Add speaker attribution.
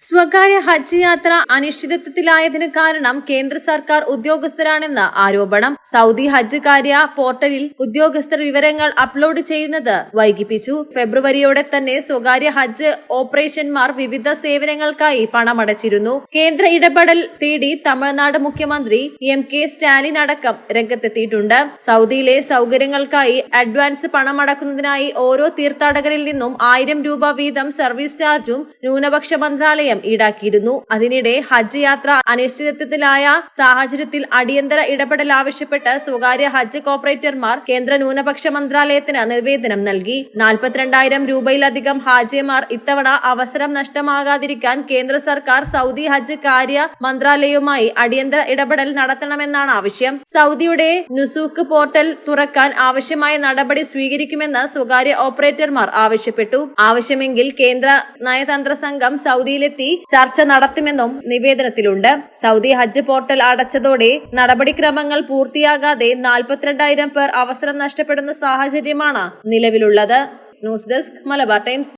Speaker 1: സ്വകാര്യ ഹജ്ജ് യാത്ര അനിശ്ചിതത്വത്തിലായതിന് കാരണം കേന്ദ്ര സർക്കാർ ഉദ്യോഗസ്ഥരാണെന്ന് ആരോപണം. സൗദി ഹജ്ജ് കാര്യ പോർട്ടലിൽ ഉദ്യോഗസ്ഥർ വിവരങ്ങൾ അപ്ലോഡ് ചെയ്യുന്നത് വൈകിപ്പിച്ചു. ഫെബ്രുവരിയോടെ തന്നെ സ്വകാര്യ ഹജ്ജ് ഓപ്പറേഷന്മാർ വിവിധ സേവനങ്ങൾക്കായി പണമടച്ചിരുന്നു. കേന്ദ്ര ഇടപെടൽ തേടി തമിഴ്നാട് മുഖ്യമന്ത്രി എം.കെ. സ്റ്റാലിൻ അടക്കം രംഗത്തെത്തിയിട്ടുണ്ട്. സൗദിയിലെ സൗകര്യങ്ങൾക്കായി അഡ്വാൻസ് പണമടക്കുന്നതിനായി ഓരോ തീർത്ഥാടകരിൽ നിന്നും 1000 രൂപ വീതം സർവീസ് ചാർജും ന്യൂനപക്ഷ മന്ത്രാലയം ഈടാക്കിയിരുന്നു. അതിനിടെ ഹജ്ജ് യാത്ര അനിശ്ചിതത്വത്തിലായ സാഹചര്യത്തിൽ അടിയന്തര ഇടപെടൽ ആവശ്യപ്പെട്ട് സ്വകാര്യ ഹജ്ജ് കോർപ്പറേറ്റർമാർ കേന്ദ്ര ന്യൂനപക്ഷ മന്ത്രാലയത്തിന് നിവേദനം നൽകി. 42,000 രൂപയിലധികം ഹാജിമാർ ഇത്തവണ അവസരം നഷ്ടമാകാതിരിക്കാൻ കേന്ദ്ര സർക്കാർ സൗദി ഹജ്ജ് കാര്യ മന്ത്രാലയവുമായി അടിയന്തര ഇടപെടൽ നടത്തണമെന്നാണ് ആവശ്യം. സൗദിയുടെ നുസൂക്ക് പോർട്ടൽ തുറക്കാൻ ആവശ്യമായ നടപടി സ്വീകരിക്കുമെന്ന് സ്വകാര്യ ഓപ്പറേറ്റർമാർ ആവശ്യപ്പെട്ടു. ആവശ്യമെങ്കിൽ കേന്ദ്ര നയതന്ത്ര സംഘം സൗദിയിലെത്തി ചർച്ച നടത്തുമെന്നും നിവേദനത്തിലുണ്ട്. സൗദി ഹജ്ജ് പോർട്ടൽ അടച്ചതോടെ നടപടിക്രമങ്ങൾ പൂർത്തിയാകാതെ 42,000 പേർ അവസരം നഷ്ടപ്പെടുന്ന സാഹചര്യമാണ് നിലവിലുള്ളത്. News desk Malabar times.